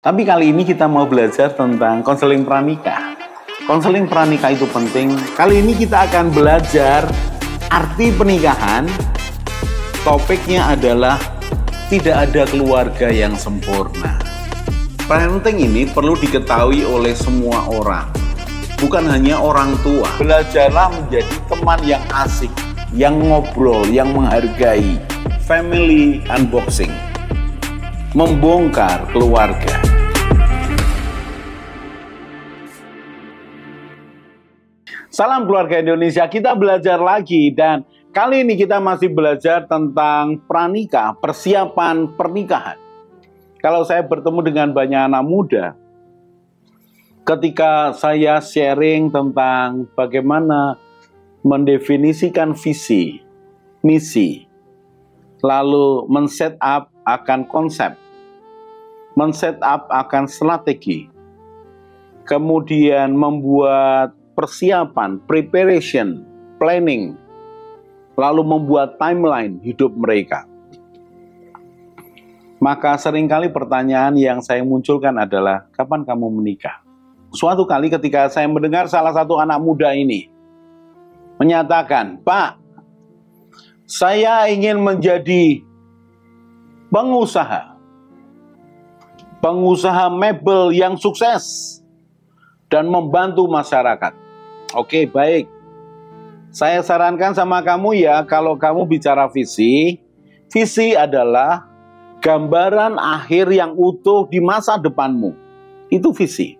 Tapi kali ini kita mau belajar tentang konseling pranikah. Konseling pranikah itu penting. Kali ini kita akan belajar arti pernikahan. Topiknya adalah tidak ada keluarga yang sempurna. Parenting ini perlu diketahui oleh semua orang, bukan hanya orang tua. Belajarlah menjadi teman yang asik, yang ngobrol, yang menghargai. Family unboxing, membongkar keluarga. Salam keluarga Indonesia, kita belajar lagi dan kali ini kita masih belajar tentang pranikah, persiapan pernikahan. Kalau saya bertemu dengan banyak anak muda, ketika saya sharing tentang bagaimana mendefinisikan visi, misi, lalu men-set up akan konsep, men-set up akan strategi, kemudian membuat persiapan, preparation, planning, lalu membuat timeline hidup mereka. Maka seringkali pertanyaan yang saya munculkan adalah, kapan kamu menikah? Suatu kali ketika saya mendengar salah satu anak muda ini menyatakan, Pak, saya ingin menjadi pengusaha mebel yang sukses dan membantu masyarakat. Oke, baik. Saya sarankan sama kamu ya, kalau kamu bicara visi, visi adalah gambaran akhir yang utuh di masa depanmu. Itu visi.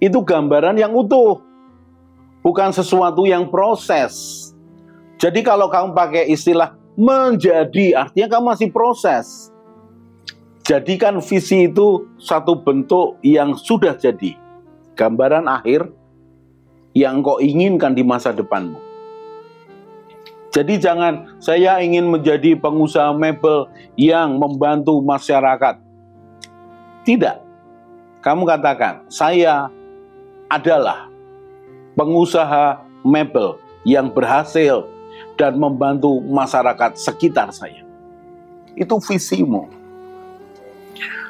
Itu gambaran yang utuh, bukan sesuatu yang proses. Jadi kalau kamu pakai istilah menjadi, artinya kamu masih proses. Jadikan visi itu satu bentuk yang sudah jadi. Gambaran akhir yang kau inginkan di masa depanmu. Jadi jangan, saya ingin menjadi pengusaha mebel yang membantu masyarakat. Tidak. Kamu katakan, saya adalah pengusaha mebel yang berhasil dan membantu masyarakat sekitar saya. Itu visimu.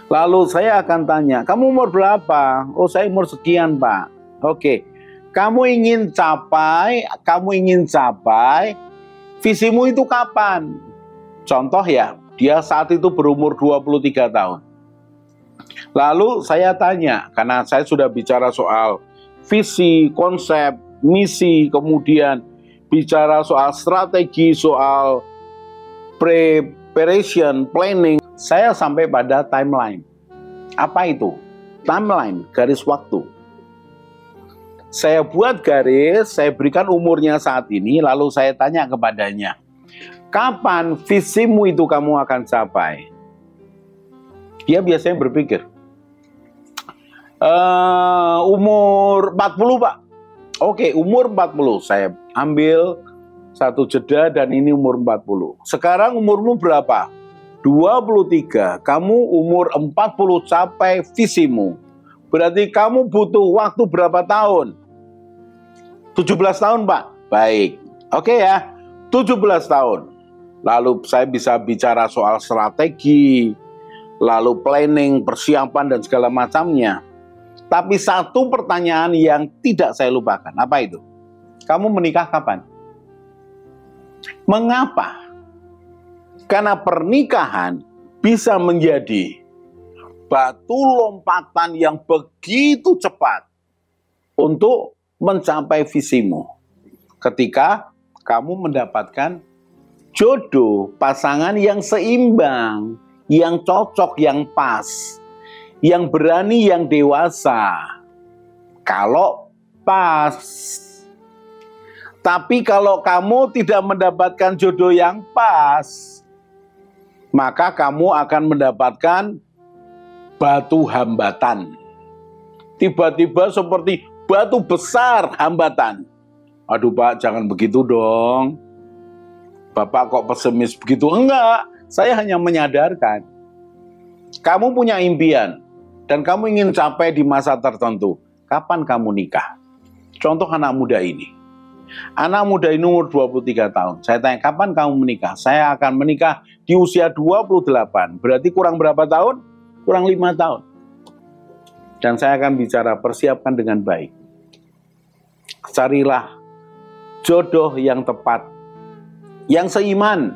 Lalu saya akan tanya, kamu umur berapa? Oh, saya umur sekian, Pak. Oke. Kamu ingin capai, visimu itu kapan? Contoh ya, dia saat itu berumur 23 tahun. Lalu saya tanya, karena saya sudah bicara soal visi, konsep, misi, kemudian bicara soal strategi, soal preparation, planning, saya sampai pada timeline. Apa itu? Timeline, garis waktu. Saya buat garis, saya berikan umurnya saat ini, lalu saya tanya kepadanya, kapan visimu itu kamu akan capai? Dia biasanya berpikir, umur 40 Pak. Oke, umur 40, saya ambil satu jeda dan ini umur 40. Sekarang umurmu berapa? 23, kamu umur 40 capai visimu. Berarti kamu butuh waktu berapa tahun? 17 tahun Pak. Baik. Oke ya, 17 tahun. Lalu saya bisa bicara soal strategi, lalu planning, persiapan dan segala macamnya. Tapi satu pertanyaan yang tidak saya lupakan. Apa itu? Kamu menikah kapan? Mengapa? Karena pernikahan bisa menjadi batu lompatan yang begitu cepat untuk mencapai visimu. Ketika kamu mendapatkan jodoh, pasangan yang seimbang, yang cocok, yang pas, yang berani, yang dewasa. Kalau pas. Tapi kalau kamu tidak mendapatkan jodoh yang pas, maka kamu akan mendapatkan batu hambatan. Tiba-tiba seperti batu besar hambatan. Aduh Pak, jangan begitu dong. Bapak kok pesimis begitu? Enggak, saya hanya menyadarkan. Kamu punya impian dan kamu ingin capai di masa tertentu. Kapan kamu nikah? Contoh anak muda ini. Anak muda ini umur 23 tahun. Saya tanya, kapan kamu menikah? Saya akan menikah di usia 28. Berarti kurang berapa tahun? Kurang 5 tahun. Dan saya akan bicara, persiapkan dengan baik. Carilah jodoh yang tepat, yang seiman,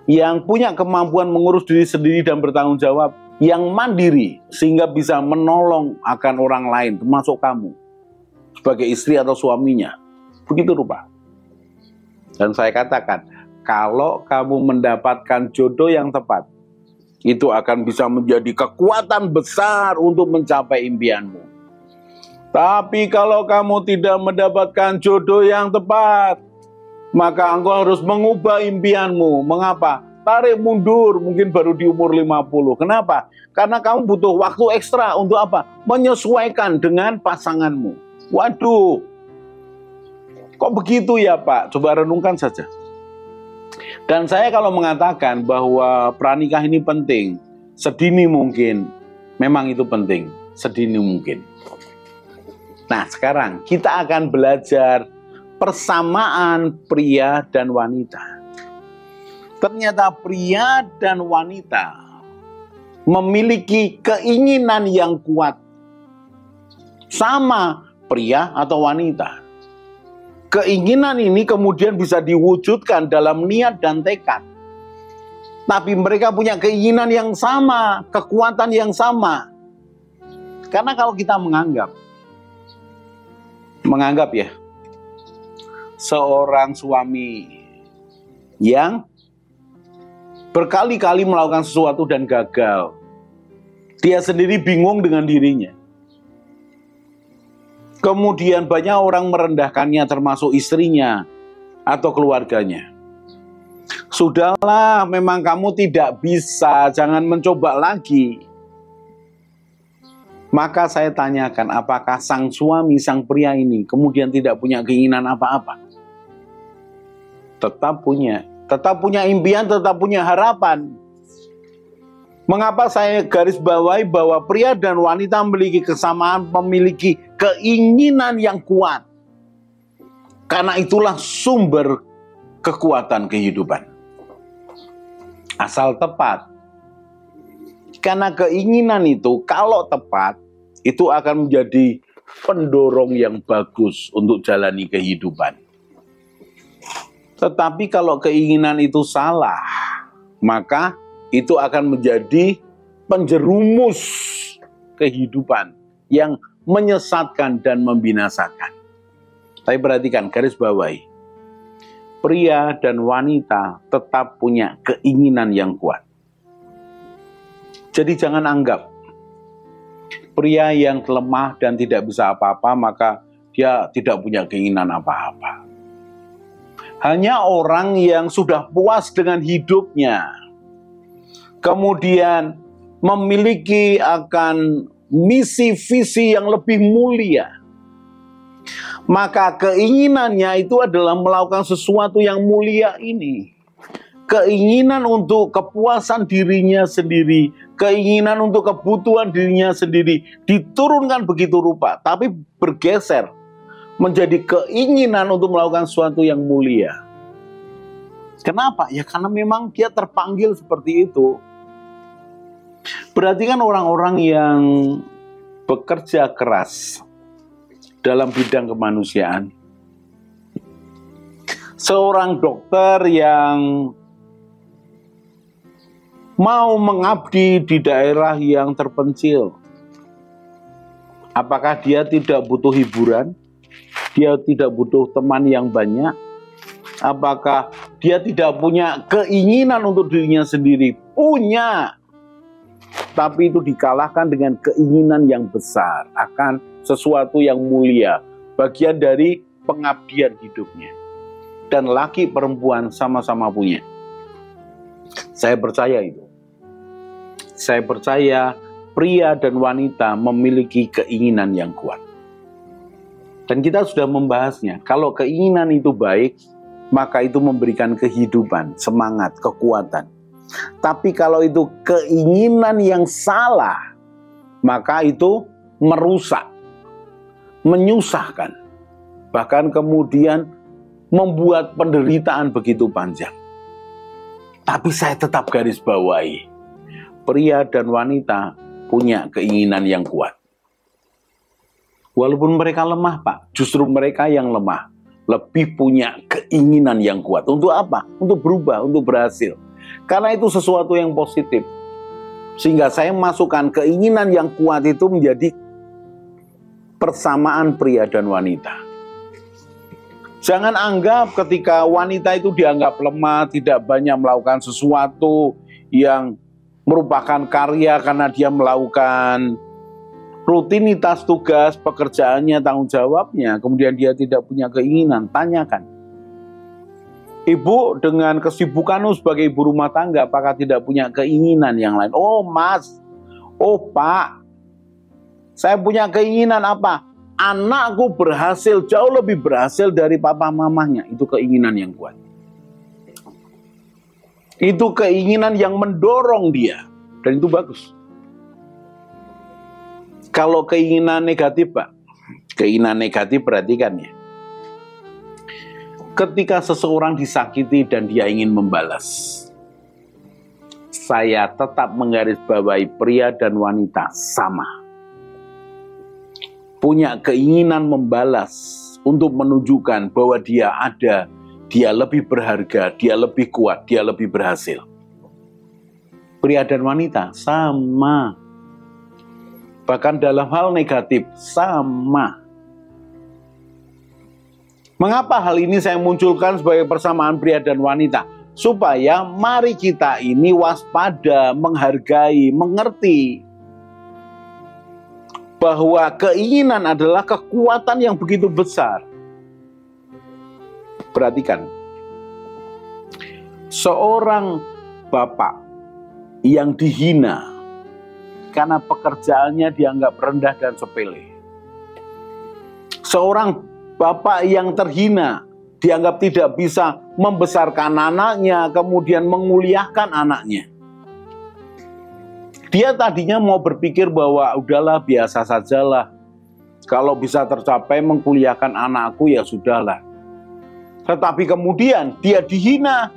yang punya kemampuan mengurus diri sendiri dan bertanggung jawab, yang mandiri sehingga bisa menolong akan orang lain, termasuk kamu sebagai istri atau suaminya. Begitu rupa. Dan saya katakan, kalau kamu mendapatkan jodoh yang tepat, itu akan bisa menjadi kekuatan besar untuk mencapai impianmu. Tapi kalau kamu tidak mendapatkan jodoh yang tepat, maka engkau harus mengubah impianmu. Mengapa? Tarik mundur mungkin baru di umur 50. Kenapa? Karena kamu butuh waktu ekstra untuk apa? Menyesuaikan dengan pasanganmu. Waduh, kok begitu ya Pak? Coba renungkan saja. Dan saya kalau mengatakan bahwa pranikah ini penting, sedini mungkin, memang itu penting, sedini mungkin. Nah, sekarang kita akan belajar persamaan pria dan wanita. Ternyata pria dan wanita memiliki keinginan yang kuat. Sama pria atau wanita. Keinginan ini kemudian bisa diwujudkan dalam niat dan tekad. Tapi mereka punya keinginan yang sama, kekuatan yang sama. Karena kalau kita menganggap ya, seorang suami yang berkali-kali melakukan sesuatu dan gagal, dia sendiri bingung dengan dirinya. Kemudian banyak orang merendahkannya termasuk istrinya atau keluarganya. Sudahlah, memang kamu tidak bisa, jangan mencoba lagi. Maka saya tanyakan, apakah sang suami, sang pria ini kemudian tidak punya keinginan apa-apa? Tetap punya impian, tetap punya harapan. Mengapa saya garis bawahi bahwa pria dan wanita memiliki kesamaan, memiliki keinginan yang kuat? Karena itulah sumber kekuatan kehidupan. Asal tepat. Karena keinginan itu kalau tepat, itu akan menjadi pendorong yang bagus untuk jalani kehidupan. Tetapi kalau keinginan itu salah, maka itu akan menjadi penjerumus kehidupan yang menyesatkan dan membinasakan. Tapi perhatikan, garis bawahi. Pria dan wanita tetap punya keinginan yang kuat. Jadi jangan anggap pria yang lemah dan tidak bisa apa-apa, maka dia tidak punya keinginan apa-apa. Hanya orang yang sudah puas dengan hidupnya, kemudian memiliki akan misi visi yang lebih mulia, maka keinginannya itu adalah melakukan sesuatu yang mulia ini. Keinginan untuk kepuasan dirinya sendiri, keinginan untuk kebutuhan dirinya sendiri diturunkan begitu rupa, tapi bergeser menjadi keinginan untuk melakukan sesuatu yang mulia. Kenapa? Ya karena memang dia terpanggil seperti itu. Perhatikan orang-orang yang bekerja keras dalam bidang kemanusiaan. Seorang dokter yang mau mengabdi di daerah yang terpencil. Apakah dia tidak butuh hiburan? Dia tidak butuh teman yang banyak? Apakah dia tidak punya keinginan untuk dirinya sendiri? Punya. Tapi itu dikalahkan dengan keinginan yang besar akan sesuatu yang mulia. Bagian dari pengabdian hidupnya. Dan laki perempuan sama-sama punya. Saya percaya itu. Saya percaya pria dan wanita memiliki keinginan yang kuat. Dan kita sudah membahasnya. Kalau keinginan itu baik, maka itu memberikan kehidupan, semangat, kekuatan. Tapi kalau itu keinginan yang salah, maka itu merusak, menyusahkan. Bahkan kemudian membuat penderitaan begitu panjang. Tapi saya tetap garis bawahi. Pria dan wanita punya keinginan yang kuat. Walaupun mereka lemah, Pak, justru mereka yang lemah lebih punya keinginan yang kuat. Untuk apa? Untuk berubah, untuk berhasil. Karena itu sesuatu yang positif. Sehingga saya masukkan keinginan yang kuat itu menjadi persamaan pria dan wanita. Jangan anggap ketika wanita itu dianggap lemah, tidak banyak melakukan sesuatu yang merupakan karya karena dia melakukan rutinitas tugas, pekerjaannya, tanggung jawabnya, kemudian dia tidak punya keinginan. Tanyakan, ibu dengan kesibukanmu sebagai ibu rumah tangga, apakah tidak punya keinginan yang lain? Oh mas, oh pak, saya punya keinginan apa? Anakku berhasil, jauh lebih berhasil dari papa mamanya. Itu keinginan yang kuat. Itu keinginan yang mendorong dia. Dan itu bagus. Kalau keinginan negatif, Pak, keinginan negatif perhatikan ya. Ketika seseorang disakiti dan dia ingin membalas, saya tetap menggarisbawahi pria dan wanita sama. Punya keinginan membalas untuk menunjukkan bahwa dia ada, dia lebih berharga, dia lebih kuat, dia lebih berhasil. Pria dan wanita sama. Bahkan dalam hal negatif sama. Mengapa hal ini saya munculkan sebagai persamaan pria dan wanita? Supaya mari kita ini waspada, menghargai, mengerti bahwa keinginan adalah kekuatan yang begitu besar. Perhatikan, seorang bapak yang dihina karena pekerjaannya dianggap rendah dan sepele. Seorang bapak yang terhina, dianggap tidak bisa membesarkan anaknya, kemudian menguliahkan anaknya. Dia tadinya mau berpikir bahwa udahlah biasa sajalah. Kalau bisa tercapai mengkuliahkan anakku ya sudahlah. Tetapi kemudian dia dihina,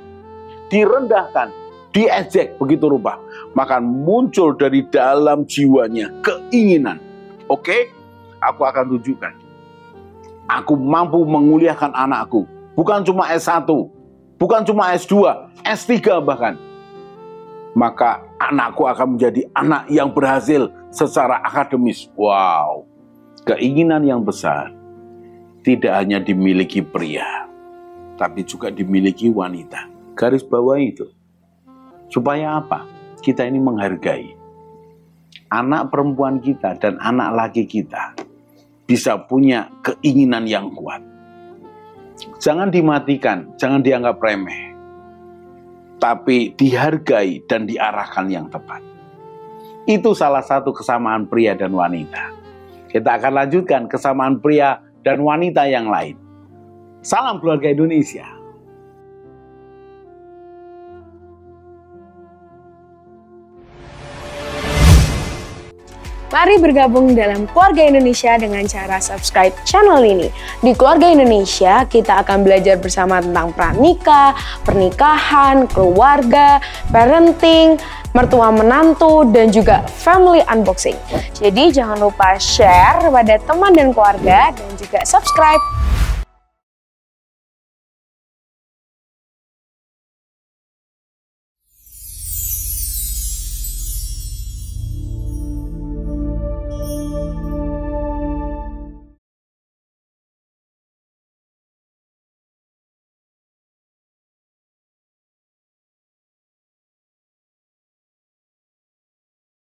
direndahkan, diejek begitu rupa. Maka muncul dari dalam jiwanya keinginan. Oke, aku akan tunjukkan. Aku mampu menguliahkan anakku. Bukan cuma S1, bukan cuma S2, S3 bahkan. Maka anakku akan menjadi anak yang berhasil secara akademis. Wow, keinginan yang besar tidak hanya dimiliki pria, tapi juga dimiliki wanita. Garis bawah itu. Supaya apa? Kita ini menghargai anak perempuan kita dan anak laki kita bisa punya keinginan yang kuat. Jangan dimatikan, jangan dianggap remeh. Tapi dihargai dan diarahkan yang tepat. Itu salah satu kesamaan pria dan wanita. Kita akan lanjutkan kesamaan pria dan wanita yang lain. Salam keluarga Indonesia. Mari bergabung dalam Keluarga Indonesia dengan cara subscribe channel ini. Di Keluarga Indonesia, kita akan belajar bersama tentang pranikah, pernikahan, keluarga, parenting, mertua menantu, dan juga family unboxing. Jadi jangan lupa share kepada teman dan keluarga dan juga subscribe.